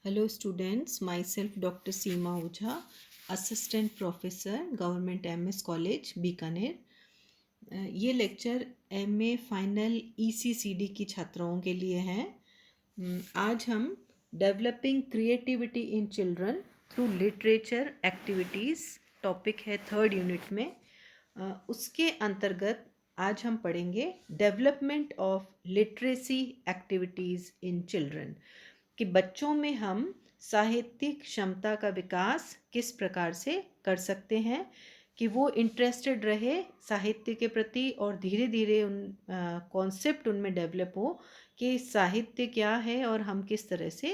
Hello students, myself Dr. Seema Ojha, Assistant Professor, Government MS College, Bikaner. ये lecture MA final ECCD की छात्राओं के लिए है। आज हम developing creativity in children through literature activities topic है 3rd यूनिट में। उसके अंतर्गत आज हम पढ़ेंगे development of literacy activities in children, कि बच्चों में हम साहित्यिक क्षमता का विकास किस प्रकार से कर सकते हैं कि वो इंटरेस्टेड रहे साहित्य के प्रति और धीरे धीरे उन कॉन्सेप्ट उनमें डेवलप हो कि साहित्य क्या है और हम किस तरह से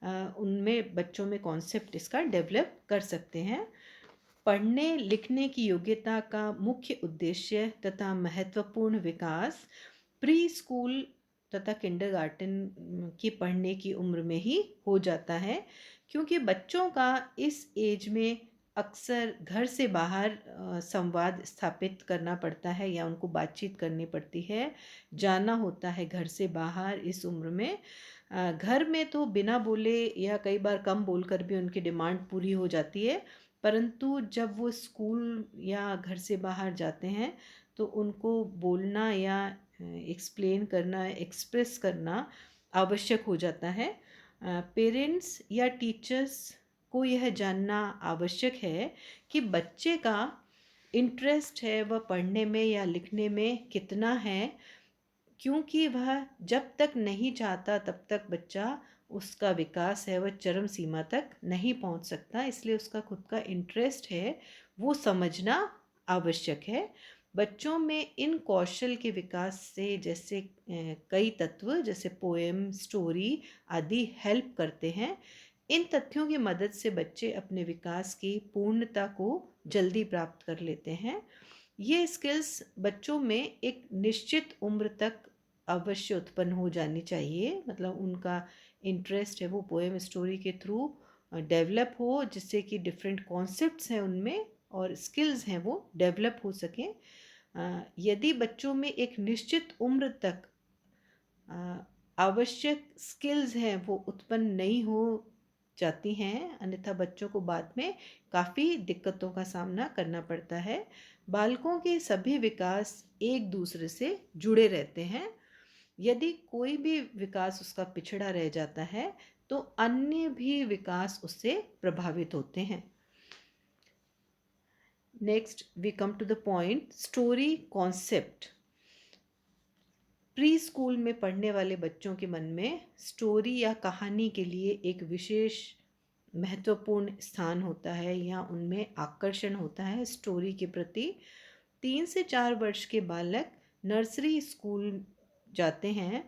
उनमें बच्चों में कॉन्सेप्ट इसका डेवलप कर सकते हैं। पढ़ने लिखने की योग्यता का मुख्य उद्देश्य तथा महत्वपूर्ण विकास प्री स्कूल तथा किंडरगार्टन की पढ़ने की उम्र में ही हो जाता है, क्योंकि बच्चों का इस एज में अक्सर घर से बाहर संवाद स्थापित करना पड़ता है या उनको बातचीत करनी पड़ती है, जाना होता है घर से बाहर इस उम्र में। घर में तो बिना बोले या कई बार कम बोलकर भी उनकी डिमांड पूरी हो जाती है, परंतु जब वो स्कूल या घर से बाहर जाते हैं तो उनको बोलना या एक्सप्लेन करना, एक्सप्रेस करना आवश्यक हो जाता है। पेरेंट्स या टीचर्स को यह जानना आवश्यक है कि बच्चे का इंटरेस्ट है वह पढ़ने में या लिखने में कितना है, क्योंकि वह जब तक नहीं चाहता तब तक बच्चा उसका विकास है वह चरम सीमा तक नहीं पहुंच सकता। इसलिए उसका खुद का इंटरेस्ट है वो समझना आवश्यक है। बच्चों में इन कौशल के विकास से जैसे कई तत्व जैसे पोएम, स्टोरी आदि हेल्प करते हैं। इन तथ्यों की मदद से बच्चे अपने विकास की पूर्णता को जल्दी प्राप्त कर लेते हैं। ये स्किल्स बच्चों में एक निश्चित उम्र तक अवश्य उत्पन्न हो जानी चाहिए, मतलब उनका इंटरेस्ट है वो पोएम स्टोरी के थ्रू डेवलप हो, जिससे कि डिफरेंट कॉन्सेप्ट्स हैं उनमें और स्किल्स हैं वो डेवलप हो सकें। यदि बच्चों में एक निश्चित उम्र तक आवश्यक स्किल्स हैं वो उत्पन्न नहीं हो जाती हैं, अन्यथा बच्चों को बाद में काफ़ी दिक्कतों का सामना करना पड़ता है। बालकों के सभी विकास एक दूसरे से जुड़े रहते हैं। यदि कोई भी विकास उसका पिछड़ा रह जाता है तो अन्य भी विकास उससे प्रभावित होते हैं। Next we come to the point story concept. Pre school में पढ़ने वाले बच्चों के मन में स्टोरी या कहानी के लिए एक विशेष महत्वपूर्ण स्थान होता है या उनमें आकर्षण होता है स्टोरी के प्रति। 3 से 4 वर्ष के बालक नर्सरी स्कूल जाते हैं।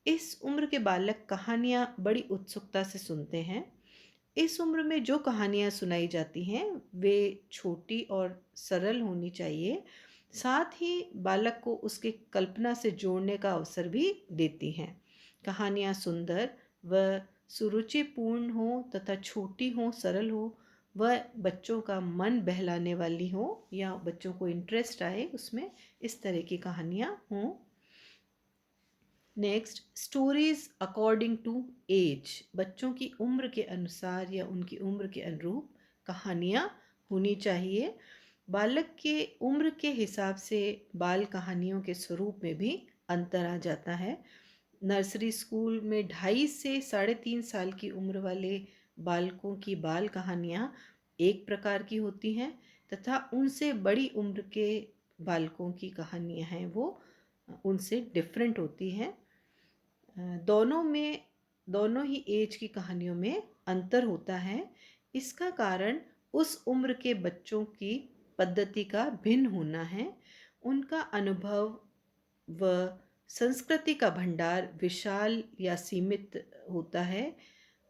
इस उम्र के बालक कहानियाँ बड़ी उत्सुकता से सुनते हैं। इस उम्र में जो कहानियाँ सुनाई जाती हैं वे छोटी और सरल होनी चाहिए, साथ ही बालक को उसके कल्पना से जोड़ने का अवसर भी देती हैं। कहानियाँ सुंदर व सुरुचिपूर्ण हो तथा छोटी हो, सरल हो, वह बच्चों का मन बहलाने वाली हो या बच्चों को इंटरेस्ट आए उसमें, इस तरह की कहानियाँ हों। Next stories according to age. बच्चों की उम्र के अनुसार या उनकी उम्र के अनुरूप कहानियाँ होनी चाहिए। बालक के उम्र के हिसाब से बाल कहानियों के स्वरूप में भी अंतर आ जाता है। नर्सरी स्कूल में 2.5 से 3.5 साल की उम्र वाले बालकों की बाल कहानियाँ एक प्रकार की होती हैं तथा उनसे बड़ी उम्र के बालकों की कहानियाँ हैं वो उनसे डिफरेंट होती हैं। दोनों ही एज की कहानियों में अंतर होता है। इसका कारण उस उम्र के बच्चों की पद्धति का भिन्न होना है। उनका अनुभव व संस्कृति का भंडार विशाल या सीमित होता है।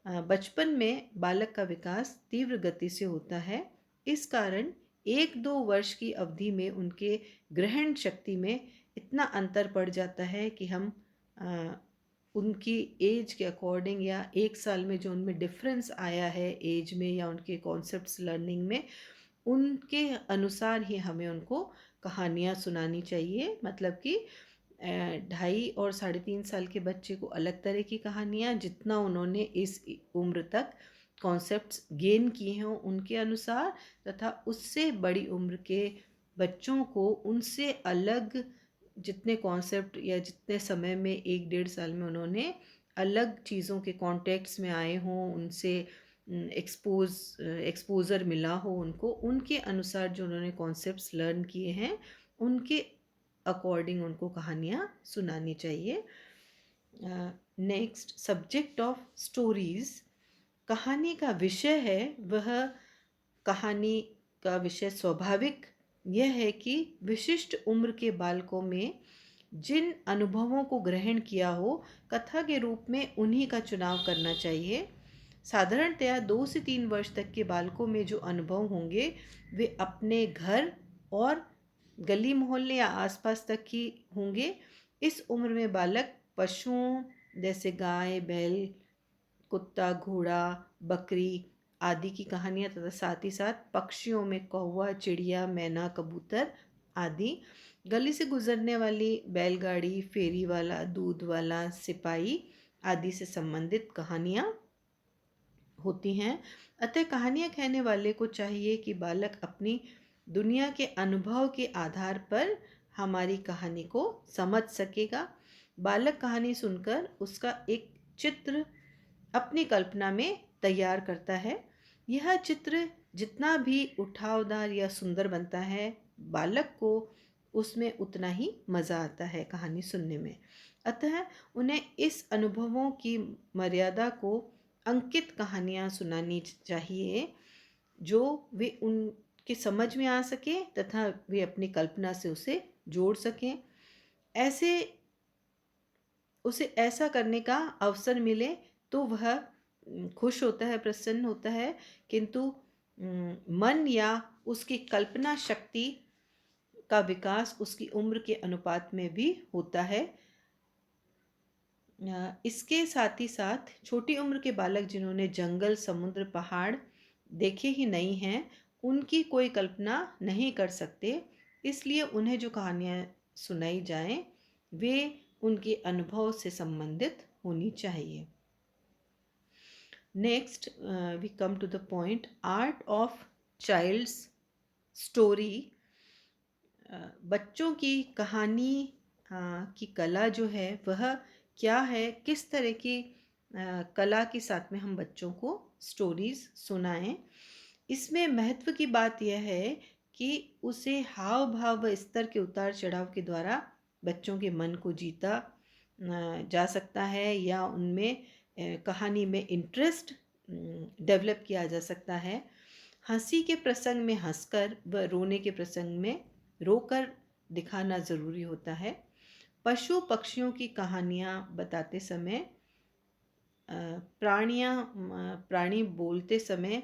बचपन में बालक का विकास तीव्र गति से होता है। इस कारण 1-2 वर्ष की अवधि में उनके ग्रहण शक्ति में इतना अंतर पड़ जाता है कि हम उनकी एज के अकॉर्डिंग या 1 साल में जो उनमें डिफरेंस आया है एज में या उनके कॉन्सेप्ट्स लर्निंग में, उनके अनुसार ही हमें उनको कहानियाँ सुनानी चाहिए। मतलब कि 2.5 और 3.5 साल के बच्चे को अलग तरह की कहानियाँ, जितना उन्होंने इस उम्र तक कॉन्सेप्ट्स गेन किए हों उनके अनुसार, तथा उससे बड़ी उम्र के बच्चों को उनसे अलग जितने कॉन्सेप्ट या जितने समय में 1-1.5 साल में उन्होंने अलग चीज़ों के कॉन्टेक्ट्स में आए हों, उनसे एक्सपोज़र मिला हो उनको, उनके अनुसार जो उन्होंने कॉन्सेप्ट्स लर्न किए हैं उनके अकॉर्डिंग उनको कहानियाँ सुनानी चाहिए। Next, subject of stories. कहानी का विषय है वह, कहानी का विषय स्वाभाविक यह है कि विशिष्ट उम्र के बालकों में जिन अनुभवों को ग्रहण किया हो, कथा के रूप में उन्हीं का चुनाव करना चाहिए। साधारणतया 2 से 3 वर्ष तक के बालकों में जो अनुभव होंगे वे अपने घर और गली मोहल्ले या आसपास तक ही होंगे। इस उम्र में बालक पशुओं जैसे गाय, बैल, कुत्ता, घोड़ा, बकरी आदि की कहानियाँ तथा साथ ही साथ पक्षियों में कौवा, चिड़िया, मैना, कबूतर आदि, गली से गुजरने वाली बैलगाड़ी, फेरी वाला, दूध वाला, सिपाही आदि से संबंधित कहानियाँ होती हैं। अतः कहानियाँ कहने वाले को चाहिए कि बालक अपनी दुनिया के अनुभव के आधार पर हमारी कहानी को समझ सकेगा। बालक कहानी सुनकर उसका एक चित्र अपनी कल्पना में तैयार करता है। यह चित्र जितना भी उठावदार या सुंदर बनता है, बालक को उसमें उतना ही मज़ा आता है कहानी सुनने में। अतः उन्हें इस अनुभवों की मर्यादा को अंकित कहानियाँ सुनानी चाहिए जो वे उनके समझ में आ सके तथा वे अपनी कल्पना से उसे जोड़ सकें। ऐसे उसे ऐसा करने का अवसर मिले तो वह खुश होता है, प्रसन्न होता है, किंतु मन या उसकी कल्पना शक्ति का विकास उसकी उम्र के अनुपात में भी होता है। इसके साथ ही साथ छोटी उम्र के बालक जिन्होंने जंगल, समुद्र, पहाड़ देखे ही नहीं हैं, उनकी कोई कल्पना नहीं कर सकते, इसलिए उन्हें जो कहानियाँ सुनाई जाएं वे उनके अनुभव से संबंधित होनी चाहिए। Next we come to the point, art of child's story. बच्चों की कहानी की कला जो है वह क्या है, किस तरह की कला के साथ में हम बच्चों को स्टोरीज़ सुनाएं। इसमें महत्व की बात यह है कि उसे हाव भाव व स्तर के उतार चढ़ाव के द्वारा बच्चों के मन को जीता जा सकता है या उनमें कहानी में इंटरेस्ट डेवलप किया जा सकता है। हंसी के प्रसंग में हंसकर व रोने के प्रसंग में रोकर दिखाना ज़रूरी होता है। पशु पक्षियों की कहानियाँ बताते समय प्राणी बोलते समय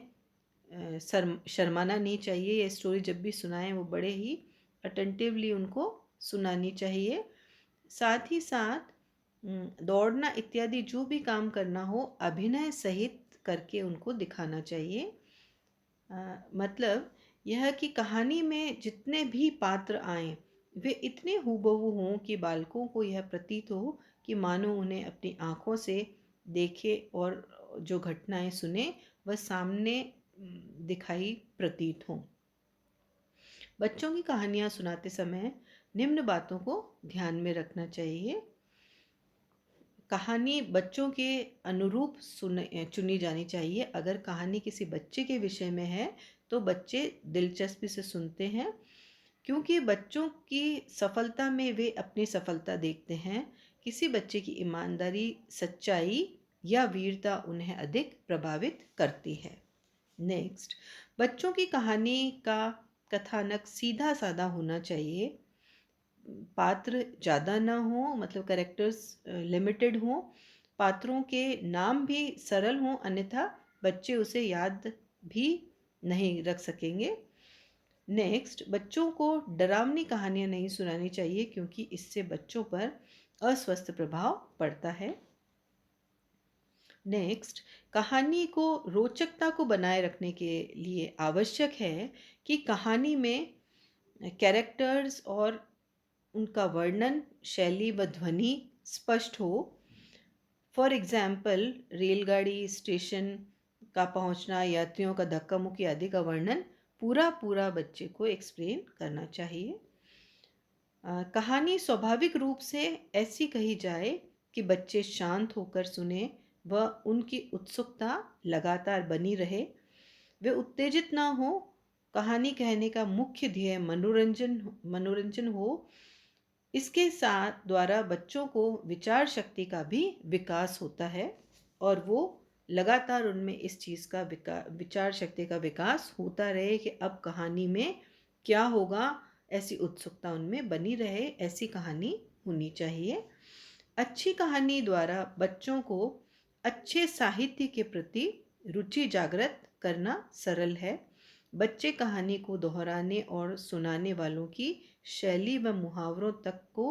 शर्माना नहीं चाहिए। ये स्टोरी जब भी सुनाएं वो बड़े ही अटेंटिवली उनको सुनानी चाहिए। साथ ही साथ दौड़ना इत्यादि जो भी काम करना हो अभिनय सहित करके उनको दिखाना चाहिए। मतलब यह कि कहानी में जितने भी पात्र आएं वे इतने हूबहू हों कि बालकों को यह प्रतीत हो कि मानो उन्हें अपनी आँखों से देखे और जो घटनाएं सुने वह सामने दिखाई प्रतीत हों। बच्चों की कहानियाँ सुनाते समय निम्न बातों को ध्यान में रखना चाहिए। कहानी बच्चों के अनुरूप चुनी जानी चाहिए। अगर कहानी किसी बच्चे के विषय में है तो बच्चे दिलचस्पी से सुनते हैं, क्योंकि बच्चों की सफलता में वे अपनी सफलता देखते हैं। किसी बच्चे की ईमानदारी, सच्चाई या वीरता उन्हें अधिक प्रभावित करती है। नेक्स्ट, बच्चों की कहानी का कथानक सीधा साधा होना चाहिए। पात्र ज़्यादा ना हो, मतलब कैरेक्टर्स लिमिटेड हों, पात्रों के नाम भी सरल हों, अन्यथा बच्चे उसे याद भी नहीं रख सकेंगे। नेक्स्ट, बच्चों को डरावनी कहानियाँ नहीं सुनानी चाहिए क्योंकि इससे बच्चों पर अस्वस्थ प्रभाव पड़ता है। नेक्स्ट, कहानी को रोचकता को बनाए रखने के लिए आवश्यक है कि कहानी में कैरेक्टर्स और उनका वर्णन, शैली व ध्वनि स्पष्ट हो। फॉर एग्जाम्पल, रेलगाड़ी, स्टेशन का पहुंचना, यात्रियों का धक्का मुक्की आदि का वर्णन पूरा पूरा बच्चे को एक्सप्लेन करना चाहिए। कहानी स्वाभाविक रूप से ऐसी कही जाए कि बच्चे शांत होकर सुने व उनकी उत्सुकता लगातार बनी रहे। वे उत्तेजित ना हो। कहानी कहने का मुख्य ध्येय मनोरंजन हो। इसके साथ द्वारा बच्चों को विचार शक्ति का भी विकास होता है और वो लगातार उनमें इस चीज़ का विचार शक्ति का विकास होता रहे कि अब कहानी में क्या होगा, ऐसी उत्सुकता उनमें बनी रहे। ऐसी कहानी होनी चाहिए। अच्छी कहानी द्वारा बच्चों को अच्छे साहित्य के प्रति रुचि जागृत करना सरल है। बच्चे कहानी को दोहराने और सुनाने वालों की शैली व मुहावरों तक को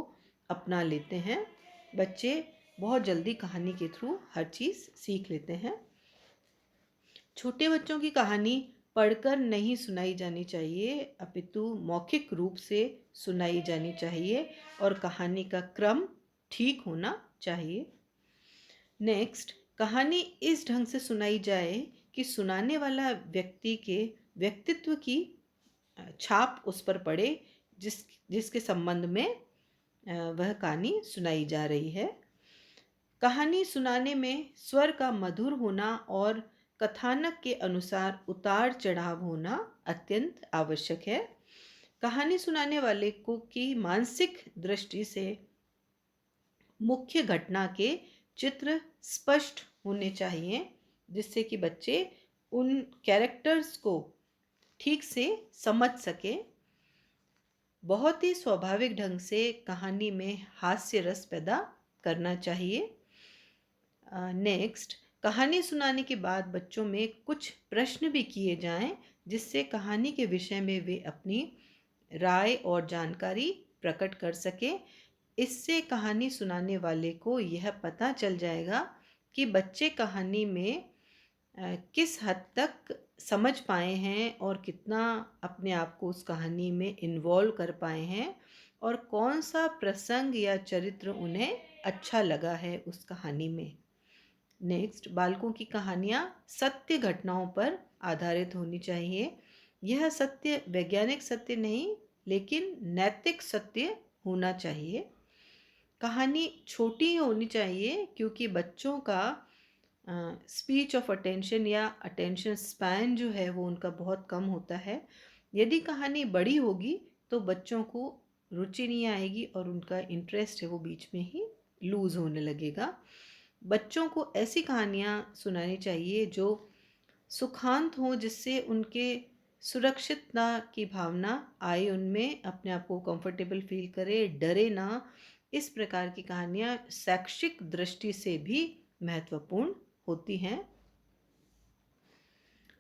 अपना लेते हैं। बच्चे बहुत जल्दी कहानी के थ्रू हर चीज़ सीख लेते हैं। छोटे बच्चों की कहानी पढ़कर नहीं सुनाई जानी चाहिए, अपितु मौखिक रूप से सुनाई जानी चाहिए और कहानी का क्रम ठीक होना चाहिए। नेक्स्ट, कहानी इस ढंग से सुनाई जाए कि सुनाने वाला व्यक्ति के व्यक्तित्व की छाप उस पर पड़े, जिसके संबंध में वह कहानी सुनाई जा रही है। कहानी सुनाने में स्वर का मधुर होना और कथानक के अनुसार उतार चढ़ाव होना अत्यंत आवश्यक है। कहानी सुनाने वाले को की मानसिक दृष्टि से मुख्य घटना के चित्र स्पष्ट होने चाहिए, जिससे कि बच्चे उन कैरेक्टर्स को ठीक से समझ सके। बहुत ही स्वाभाविक ढंग से कहानी में हास्य रस पैदा करना चाहिए। नेक्स्ट, कहानी सुनाने के बाद बच्चों में कुछ प्रश्न भी किए जाएं, जिससे कहानी के विषय में वे अपनी राय और जानकारी प्रकट कर सके। इससे कहानी सुनाने वाले को यह पता चल जाएगा कि बच्चे कहानी में किस हद तक समझ पाए हैं और कितना अपने आप को उस कहानी में इन्वॉल्व कर पाए हैं और कौन सा प्रसंग या चरित्र उन्हें अच्छा लगा है उस कहानी में। नेक्स्ट, बालकों की कहानियाँ सत्य घटनाओं पर आधारित होनी चाहिए। यह सत्य वैज्ञानिक सत्य नहीं, लेकिन नैतिक सत्य होना चाहिए। कहानी छोटी होनी चाहिए क्योंकि बच्चों का स्पीच ऑफ अटेंशन या अटेंशन स्पैन जो है वो उनका बहुत कम होता है। यदि कहानी बड़ी होगी तो बच्चों को रुचि नहीं आएगी और उनका इंटरेस्ट है वो बीच में ही लूज़ होने लगेगा। बच्चों को ऐसी कहानियाँ सुनानी चाहिए जो सुखांत हो, जिससे उनके सुरक्षितता की भावना आए, उनमें अपने आप को कंफर्टेबल फील करे, डरे ना। इस प्रकार की कहानियाँ शैक्षिक दृष्टि से भी महत्वपूर्ण होती हैं।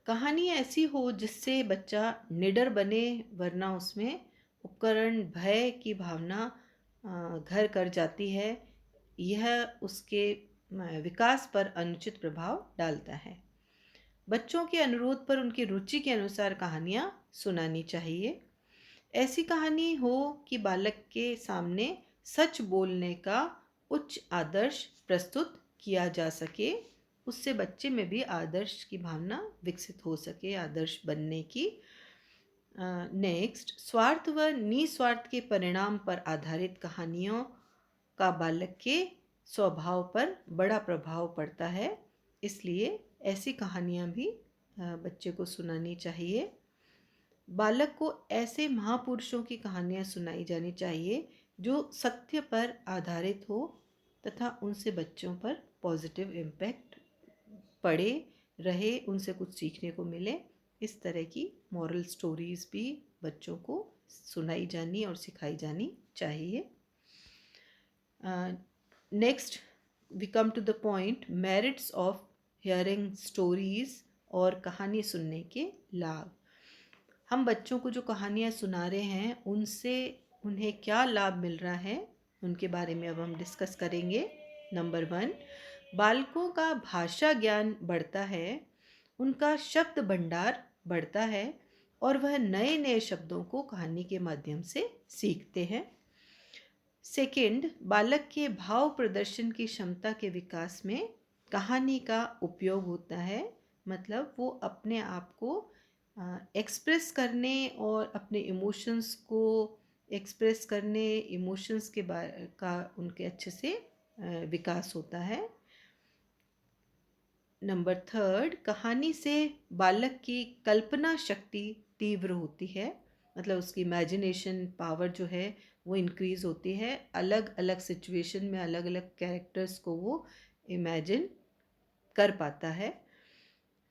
कहानी ऐसी हो जिससे बच्चा निडर बने, वरना उसमें उपकरण भय की भावना घर कर जाती है। यह उसके विकास पर अनुचित प्रभाव डालता है। बच्चों के अनुरोध पर उनकी रुचि के अनुसार कहानियाँ सुनानी चाहिए। ऐसी कहानी हो कि बालक के सामने सच बोलने का उच्च आदर्श प्रस्तुत किया जा सके। उससे बच्चे में भी आदर्श की भावना विकसित हो सके, आदर्श बनने की। नेक्स्ट, स्वार्थ व निस्वार्थ के परिणाम पर आधारित कहानियों का बालक के स्वभाव पर बड़ा प्रभाव पड़ता है, इसलिए ऐसी कहानियाँ भी बच्चे को सुनानी चाहिए। बालक को ऐसे महापुरुषों की कहानियाँ सुनाई जानी चाहिए जो सत्य पर आधारित हो तथा उनसे बच्चों पर पॉजिटिव इम्पैक्ट पड़े रहे, उनसे कुछ सीखने को मिले। इस तरह की मॉरल स्टोरीज़ भी बच्चों को सुनाई जानी और सिखाई जानी चाहिए। Next, we come to the point, merits of hearing stories और कहानी सुनने के लाभ। हम बच्चों को जो कहानियाँ सुना रहे हैं उनसे उन्हें क्या लाभ मिल रहा है, उनके बारे में अब हम डिस्कस करेंगे। नंबर 1, बालकों का भाषा ज्ञान बढ़ता है, उनका शब्द भंडार बढ़ता है और वह नए नए शब्दों को कहानी के माध्यम से सीखते हैं। सेकंड, बालक के भाव प्रदर्शन की क्षमता के विकास में कहानी का उपयोग होता है। मतलब वो अपने आप को एक्सप्रेस करने और अपने इमोशंस को एक्सप्रेस करने, इमोशंस के बारे का उनके अच्छे से विकास होता है। नंबर थर्ड, कहानी से बालक की कल्पना शक्ति तीव्र होती है। मतलब उसकी इमेजिनेशन पावर जो है वो इंक्रीज होती है। अलग अलग सिचुएशन में अलग अलग कैरेक्टर्स को वो इमेजिन कर पाता है।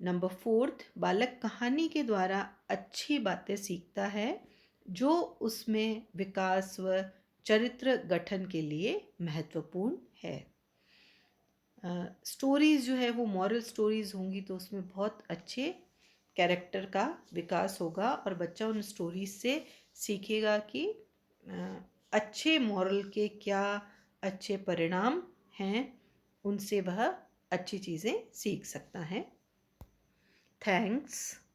नंबर फोर्थ, बालक कहानी के द्वारा अच्छी बातें सीखता है जो उसमें विकास व चरित्र गठन के लिए महत्वपूर्ण है। स्टोरीज़ जो है वो मॉरल स्टोरीज़ होंगी तो उसमें बहुत अच्छे कैरेक्टर का विकास होगा और बच्चा उन स्टोरीज से सीखेगा कि अच्छे मॉरल के क्या अच्छे परिणाम हैं, उनसे वह अच्छी चीज़ें सीख सकता है। थैंक्स।